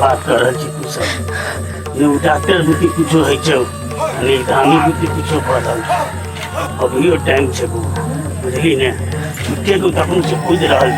बात कर रहा छी तू सब ने डॉक्टर बुद्धि कुछो है छौ ने धामी बुद्धि कुछो पड़ल अभी टाइम छे बुझली ने छुट्टे को तखन से पूछ रहल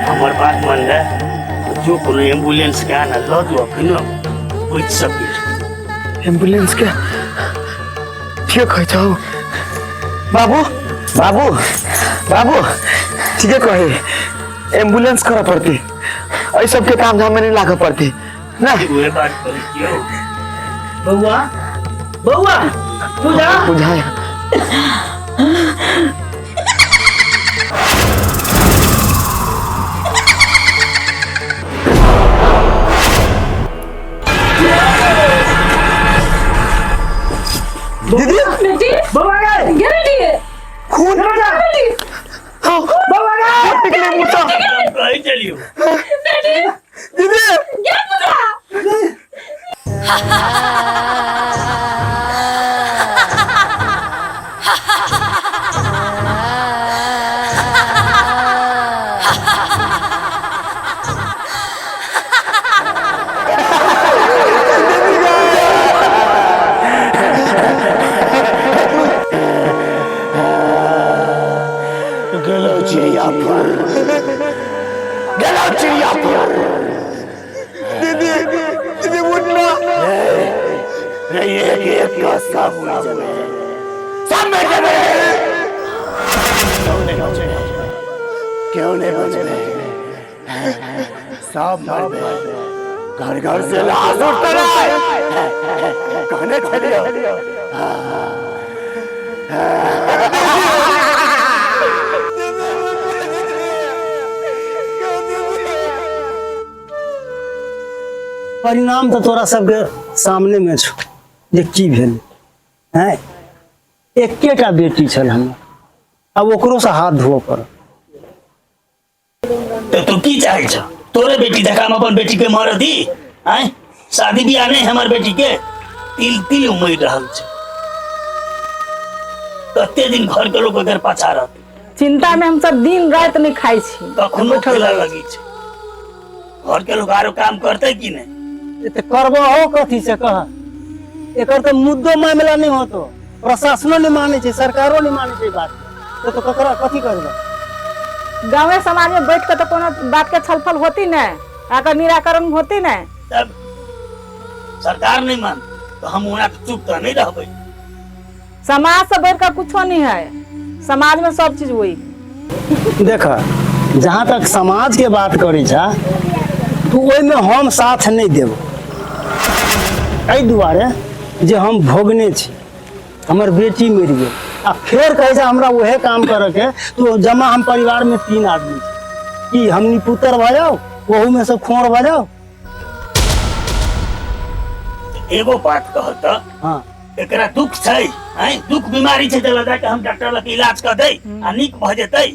हमर बात मान ले जो कोनो एम्बुलेंस के आना ल जो अखनो पूछ सकी एम्बुलेंस के ठीक है जाओ बाबू बाबू बाबू ठीक है कहे एम्बुलेंस करा पड़ती ऐ सब के काम धाम में नहीं लागा पड़ती ना वे बात करी क्यों बउआ बउआ तू जा बुझाया दीदी बेटी बउआ गए बेटी खून बेटी हाँ बउआ गए निकले मुझसे कहीं चलियो बेटी दीदी क्या पुत्रा गलो चिड़िया पर दीदी दीदी उठना नहीं एक एक का सब उड़ जावे सब मर जावे क्यों नहीं बचे सब मर गए घर घर से लाश उठता रहा कहने चलियो परिणाम तो तोरा सबके सामने में छो जे की भेल हैं एकेटा बेटी छल हमर अब ओकरो से हाथ धोअ पड़ तो तू की चाहे छ तोरे बेटी देखा हम अपन बेटी के मार दी हैं शादी बियाह नहीं हमर बेटी के तिल तिल उमड़ रहल छ कते दिन घर के लोग अगर पाछा रहते चिंता में हम सब दिन रात नहीं खाई छी कखनो खेला लगी छ घर के लोग आरो काम करते कि नहीं तो करबो हो कथी से कह एकर तो मुद्दो मामला नहीं होतो प्रशासनो नहीं माने छे सरकारो नहीं माने छे बात तो ककरा कथी करबो गाँव समाज में बैठ के तो कोनो बात के छलफल होती नहीं आकर निराकरण होती नहीं तब सरकार नहीं मान तो हम वहाँ चुप तो नहीं रहबे समाज से बैठ कर कुछ नहीं है समाज में सब चीज हुई देखा जहाँ तक समाज के बात करी छा तो ओहि में हम साथ नहीं देव एहि दुआरे जे हम भोगने छी हमर बेटी मरि गेल आ फिर कहे छै हमरा वहे काम करे के तो जमा हम परिवार में 3 आदमी छी कि हमनी पुत्र भ जाओ वहू में से खोर भ जाओ एगो बात कहता हाँ एकरा दुख छै हैं दुख बीमारी छै त लगा के हम डॉक्टर लग इलाज कर दे आ नीक भ जेतै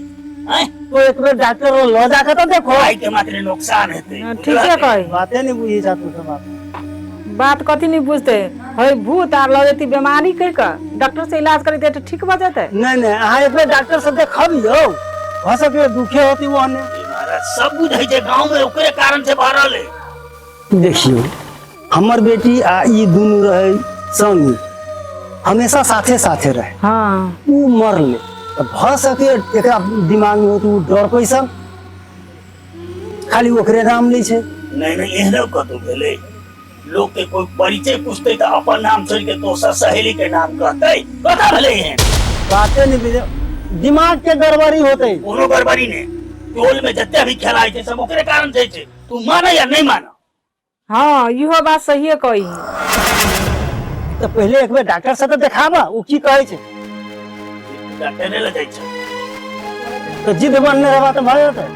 हैं तो एक बेर डॉक्टर ल जाके तो देखो भाई के मात्र नुकसान हेतै ठीक है कही बातें नहीं बुझी जा तू सब बात कथी नहीं बुझते है भूत आर लगती बीमारी कह कर डॉक्टर से इलाज करते तो ठीक हो जाते नहीं नहीं अहाँ एक बेर डॉक्टर से देखबियो भ सके दुखे होती वो ने महाराज सब बुझै छै गांव में ओकरे कारण से भरल है देखियो हमर बेटी आ ई दुनू रहे संगी हमेशा साथे साथे रहे हाँ ऊ मरले तो भ सके एकरा दिमाग में तो डर कैसन खाली ओकरे नाम लै छै नहीं नहीं एहनो कतौ भेलै लोग के कोई परिचय पूछते तो अपन नाम छोड़ के दोसर सहेली के नाम कहते कथा भेलै एहन बातें नहीं बुझे दिमाग के गड़बड़ी होते कोनो गड़बड़ी नहीं टोल में जते भी खेलाइ छै सब ओकरे कारण छै तू माने या नहीं मानो हाँ इहो बात सही है कही तो पहले एक बेर डॉक्टर से तो देखाबा वो की कहे छै डॉक्टर ले जाइ छै तो जिद बनने रहा तो भाई होता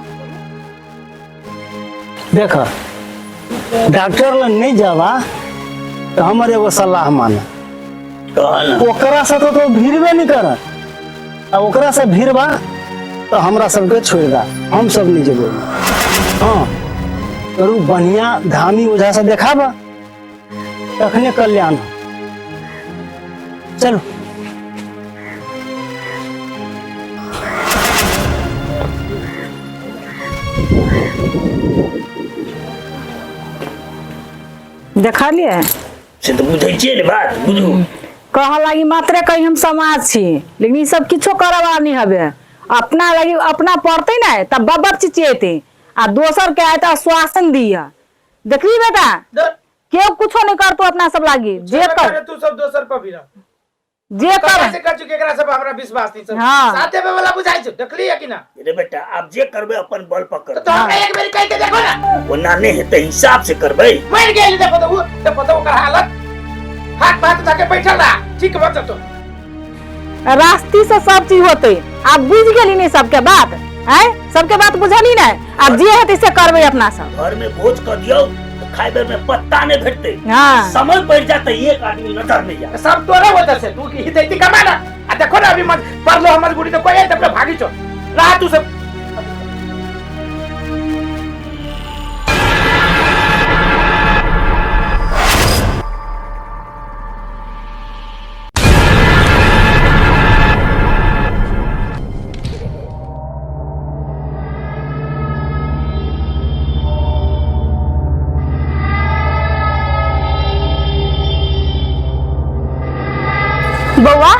देखा डॉक्टर ल नहीं जावा तो हमारे एगो सलाह माना कहल ओकरा से तो भीड़बे नहीं कर ओकरा से भीड़बा तो हमरा सबके छोड़ दा हम सब नहीं जेबे हाँ करू बढ़िया धामी ओझा से देखाबा तखने कल्याण हो। चलो देखा लिए से तो बुझै छियै ने बात बुझू कह लगी मात्रे कहीं हम समाज छी लेकिन ये सब किछो करवा नहीं हवे अपना लगी अपना पड़ते ना तब बबर चिचिएते आ दोसर के आयता आश्वासन दिया देखली बेटा केओ कुछो नहीं करतो अपना सब लागी जे कर तू सब दोसर पर भी जे कर कैसे कर चुके एकरा सब हमरा विश्वास नहीं सब हाँ। साथ देवे वाला बुझाई छ देखली है कि ना रे बेटा आप जे करबे अपन बल पकड़ तो हमरा एक बेर कह के देखो ना ओना नहीं हेतै हिसाब से करबै मर गेल देखो तो ओकर हालत हाथ बात जाके बैठल रहा ठीक बात तो रास्ती से सब चीज होते आप बुझ गेली नहीं सबके बात है सबके बात बुझली ना आप जे हेतै से करबे अपना सब घर में भोज कर दियो तो खाए बेर में पत्ता नहीं भेटते हाँ समय पड़ जाता एक आदमी नजर नहीं जाए सब तोरे होता से तू की हितैती कमा ना आ देखो ना अभी मत पर लो हमर गुड़ी तो कोई तब भागी छो रहा तू सब बउआ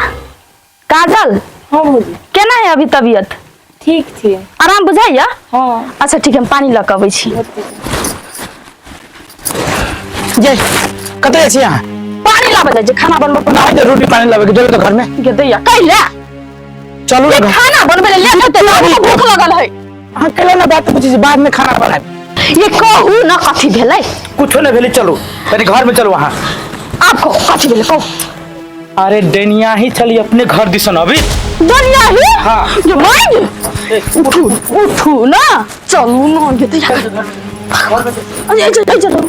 काजल हाँ भौजी केना है अभी तबीयत ठीक थी आराम बुझाइया हाँ अच्छा ठीक है हम पानी लऽ के अबै छी जे कतै छी अहाँ पानी लाबे जाय छै खाना बनबे ना दे रोटी पानी लाबे के चलो तो घर में के दैया कैला चलू ना खाना बनबे ले लेते तो भूख लगल है हां केला ना बात पूछी बाद में खाना बनाए ये कहू ना कथी भेलै कुछो नहीं भेली चलो तेरे घर में चलो वहां आप कहो कथी भेलै कहू अरे डेनिया ही चली अपने घर दिसन अभी दुनिया ही हाँ। जो मांग उठू ना चलू ना ये दैया अरे चलो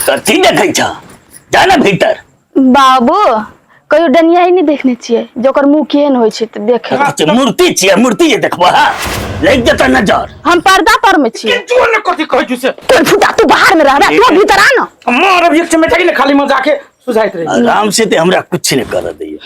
कथी देखै छ जाना भीतर बाबू कहियो डनिया ही नहीं देखने छियै जोकर मुंह केहन होइ छै त देखे मूर्ति छियै मूर्ति जे देखबो हा लग जता नजर हम पर्दा पर में छियै तू न कथी कहै छु से तोर फुटा तू बाहर में रह तू भीतर आ ना मार अब एक चमेटा के खाली मजा के सुझाइत रही आराम से ते हमरा कुछ नहीं कर दैए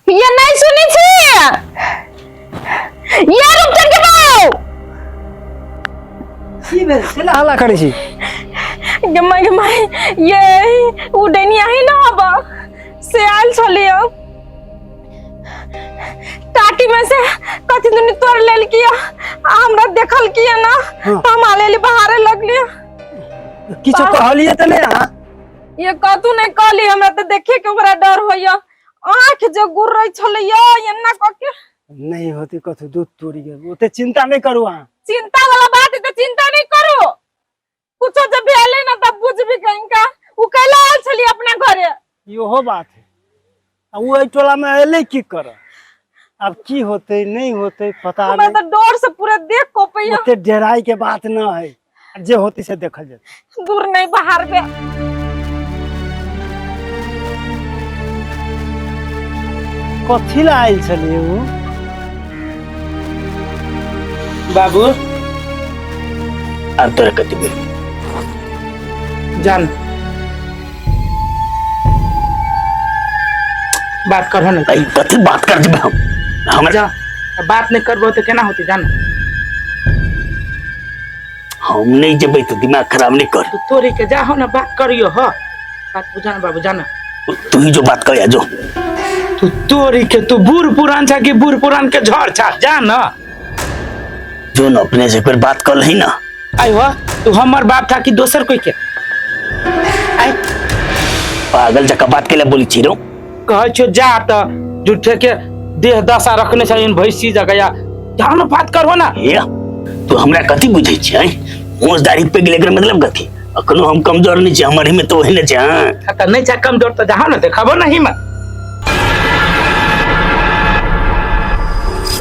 ये नहीं सुनी थी ये रुक के बाऊ हाला करै छी गम्मा ये उडनिया ही ना हबा से आल छलियो टाटी में से कथि दुनी तोड़ लेल किया हमरा देखल किया ना हम आले बाहर लगलियो किछो कहलिए त नहीं हां ये कतु नहीं कहली हमरा त देखे के ओकरा डर होइया आंख जो गुर्रै छलियो एना कके नहीं होती कथु दूध तोड़ी गए ओते चिंता नहीं करू हां चिंता वाला बात है तो चिंता नहीं करो कुछ जब भेले ना तब बुझबी कहीं का उ कैला आल छली अपना घरे योहो बात है अब वो टोला में एले की कर अब की होते नहीं होते पता हमें तो नहीं डर से पूरा देख को पैया ओते डराई के बात ना है जे होती से देखल जाए दूर नहीं बाहर में कथी ला आइल छलिए उ बाबू अब तोरा कथी भेल जान बात कर ना भाई कथी बात कर जब हम जा बात नहीं करबो तो केना होती जान हम नहीं जेबै तो दिमाग खराब नहीं कर तो तोरी के जा हो ना बात करियो हो बात बुझाना बाबू जाना तू ही जो बात कर जो तू तोरी के तू बूढ़ पुरान छा कि बूढ़ पुरान के झड़ छा जा ना जो न अपने से फिर बात कर ही ना आई हो तू हमार बाप था कि दोसर कोई के आई पागल जका बात के लिए बोली छी रो कह छो जा त झूठे के देह दशा रखने चाहिए भैंसी जगह या जान बात करो ना। ये तू हमरा कथी बुझै छै? मोजदारी पे गेले मतलब कथी? अखनो हम कमजोर नहीं छै, हमर हिम्मत ओहने छै। हां त नहीं छै कमजोर तो जहाँ ना देखाबो ना हिम्मत।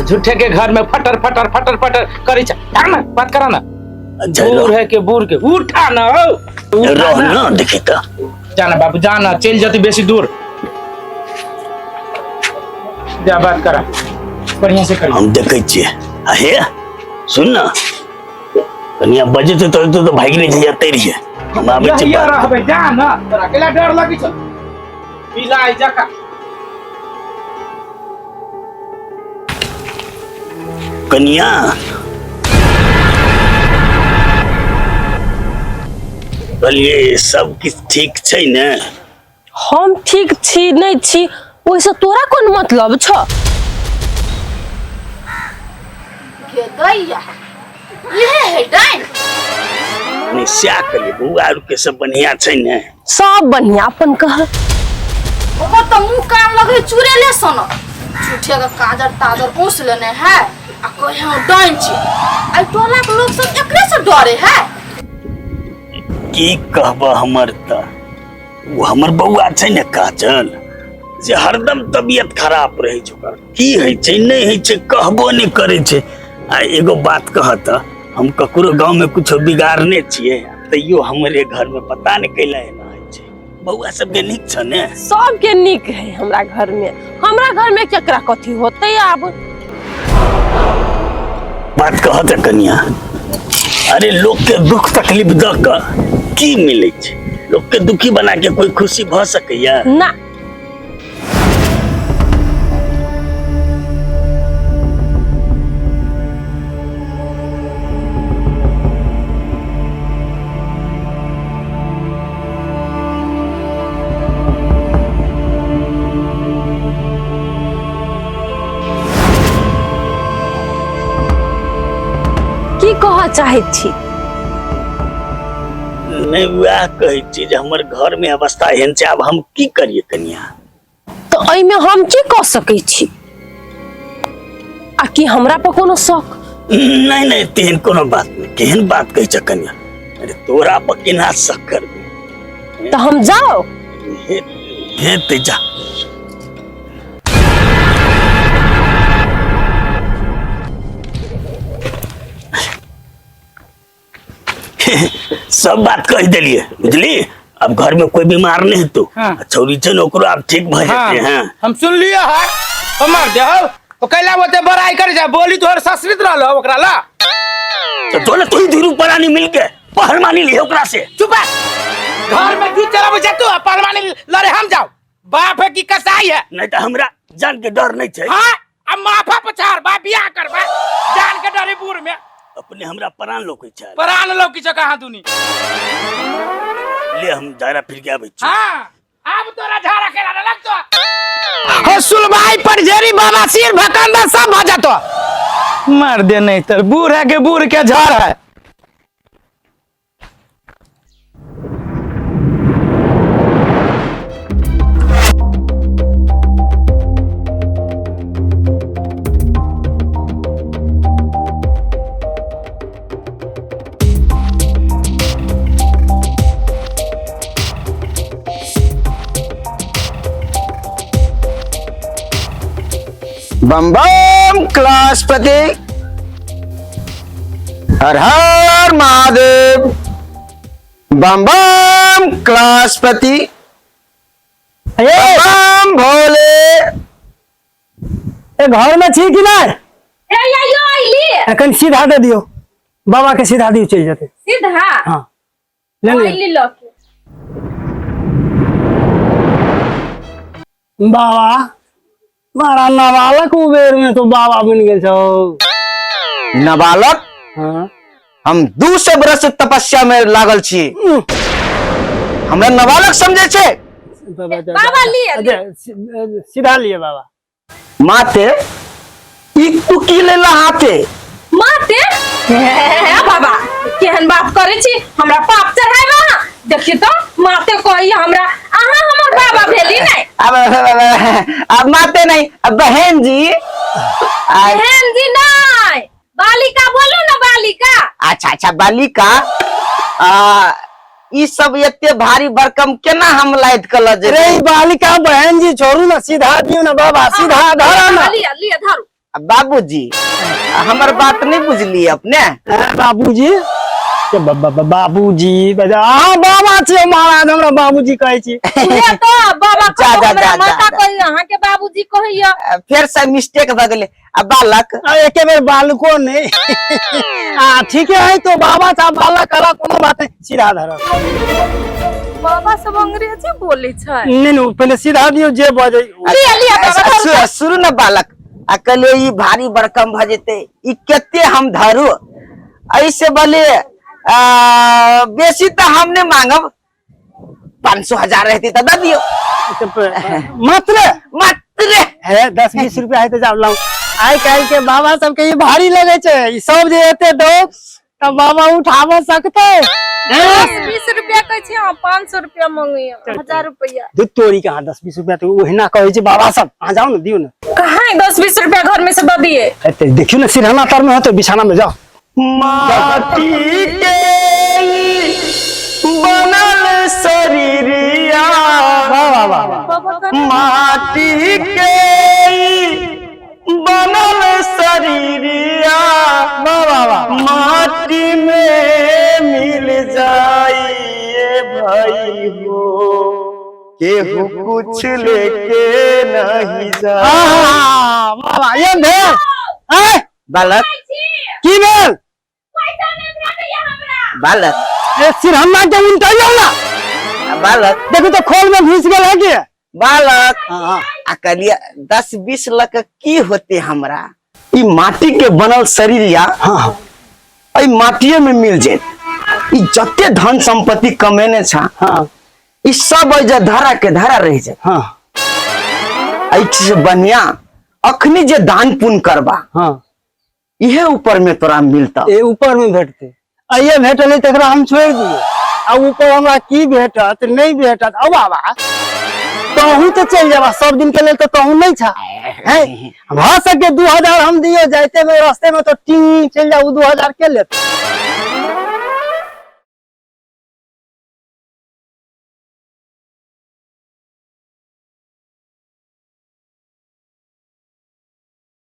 झूठे के घर में फटर फटर फटर फटर करे छै। जान ना बात करा ना। बूढ़ है के बूढ़ के उठा ना हो। रह ना देखी त। जाना बाबू जाना, चल जाती बेसी दूर। जा बात करा बढ़िया से कर। हम देखे छिए। अहे सुन ना, कनिया बजे तो भागी नहीं जाते रहिए। हम आबे छै। ये रहबे जा ना, तोरा केला डर लगी छ? बिलाई जका कनिया बोलिए सब किछ ठीक छै ने? हम ठीक छी नहीं छी ओइसे तोरा कोन मतलब छ? के दैया ये है डाइन निश्चय करिए बउआ आर के सब बढ़िया छै ने? सब बढ़िया अपन कह। ओको तो मुंह कान लगे चूरे ले सोनो झूठे का काजर ताजर पूछ लेने है आ कोई हम डाइन छी। आई टोला के लोग सब एकरे से डरे है। की कहबा हमर त वो हमर बउआ छै ने काजल, जे हरदम तबियत खराब रहे छै। ओकर की है छै नहीं है छै कहबो नहीं करे छै। आ एगो बात कहत, हम ककरो गांव में कुछ बिगाड़ने छिए तैयो हमरे घर में पता नहीं कैला एना है छै। बउआ सब के निक छ ने? सब के निक है हमरा घर में। हमरा घर में केकरा कथी होते आब? बात कहत कनिया, अरे लोग के दुख तकलीफ द क की मिले छै? लोग के दुखी बना के कोई खुशी भ सकैया? ना की कह चाहे छी? नहीं वह कहे छी जे हमर घर में अवस्था एहन छै, अब हम की करिए कनिया? तो एहि में हम की कह सकै छी? आ कि हमरा पर कोनो शक? नहीं नहीं तेहन कोनो बात नहीं। केहन बात कही छ कनिया? अरे तोरा पर केना शक करबे? तो हम जाओ? हे ते जा। सब बात कह दिलिए बुझली। अब घर में कोई बीमार नहीं तो छौरी छै ओकरो अब ठीक भ जेते हैं। हम सुन लिया है। ओ मार दे हो ओ कैला बोते बड़ाई कर जा बोली तोहर ससुरित रहलो ओकरा ला। तो तोले तू धीरू परानी मिल के पहलवानी ली ओकरा से। चुप है। घर में दूध चला बजे तू पहलवानी लड़े हम जाओ। बाप है की कसाई है? नहीं तो हमरा जान के डर नहीं छै। हां अब माफा पछार बा बियाह करबा जान के डरे बूढ़ में। अपने हमरा प्राण लोकै छै। प्राण लौकी छ कहां दुनी? ले हम जारा फिर के आबै छी। हां अब तोरा झाड़ा खेला न लगतो। हो सुलभाई पर जेरी बाबा सिर भकंदा सब भ जातो। मार दे नहीं तर बूढ़ है के बूढ़ के झाड़ है। बम बम क्लासपति, हर हर महादेव। बम बम क्लासपति, बम भोले। ए घर में छी कि नहीं? ए यो आइली अखन सीधा दे दियो बाबा के, सीधा दियो चल जाते। सीधा हाँ ले ले आइली लो के। बाबा मारा नाबालक उबेर में तो बाबा बन गए छो। नाबालक? हाँ हम 200 बरस से तपस्या में लागल छी। हमरा नाबालक समझे छे? बाबा लिए सीधा लिए बाबा। माते ई तू की लेला हाथे? माते बाबा केहन बात करे छी? हमरा पाप चढ़ाई देखी तो माते कही हमरा अहाँ हमर बाबा भेली नहीं। अब माते नहीं, अब बहन जी। बहन जी नहीं, बालिका बोलो ना, बालिका। अच्छा अच्छा, बालिका। ई सब एते भारी भरकम केना हम लाइट कल जे? अरे बालिका बहन जी छोड़ू ना, सीधा दियो ना बाबा, सीधा धरो ना। लिया लिया धरू। बाबूजी हमर बात नहीं बुझली अपने? बाबूजी बाबूजी बाबा छे महाराज, हमरा बाबूजी कहै छी। उहे तो बाबा को जा, जा, हमरा जा, माता जा। कही, अहाँ के बाबूजी कहिया। फिर से मिस्टेक भ गेले। अब बालक एके बेर बालको नहीं। ठीक है तो बाबा था बालक करा, कोनो बात नहीं, सीधा धरो। बाबा सब अंग्रेजी बोले छै। नहीं पहले सीधा दियो जे बजे। लिया लिया बाबा धरू। शुरू न बालक, अकले ई भारी भरकम भ जेते, ई केते हम धरू? ऐसे बोले बेसी तो हमने मांगब 500,000 रहती तो दे दियो। मात्र मात्र है 10-20 रुपया है तो जाब लाऊ। आइ काल के बाबा सब के ई भारी लगे छै, ई सब जे एते दो तब बाबा उठाव सकते। 10-20 रुपया कहै छी, हां 500 रुपया मांगियो, 1000 रुपया। दू तोरी कहाँ 10-20 रुपया तो ओहिना कहै छै बाबा सब। आ जाओ ना, दियो ना। कहाँ 10-20 रुपया घर में से दे दिए। एते देखियो ना, सिरहाना तर में हो तो बिछाना में जाओ। माटी के बनल शरीरिया, वाह वाह वाह। माटी के बनल शरीरिया, माटी में मिल जाइए भाई हो, केहू कुछ लेके नहीं जा। बाबा ये भेल ए बालक की भेल? पैसा नहीं भेटैया हमरा। बालक ए सिरहाना के उल्टाइयो ना। बालक देखो तो खोल में घुस गेल है के। बालक हां अकलिया 10-20 लाख की होते हमरा? ई माटी के बनल शरीरिया, हां ई माटिए में मिल जाए। ई जते धन संपत्ति कमेने छा, हां ई सब जे धरा के धरा रह जाए। हां आई से बढ़िया अखनी जे दान पुण्य करबा, हां इहे ऊपर में तोरा मिलता। ए ऊपर में भेटते। आइए भेटले तकरा हम छोड़ दिए। आ ऊपर हमरा की भेटत नहीं भेटत? अब बाबा तहू तो चल जाबा, सब दिन के लिए तो तहू नहीं छा है। भ सके 2000 हम दियो, जाते में रास्ते में तो टिंग चल जाऊ 2000 के लेते।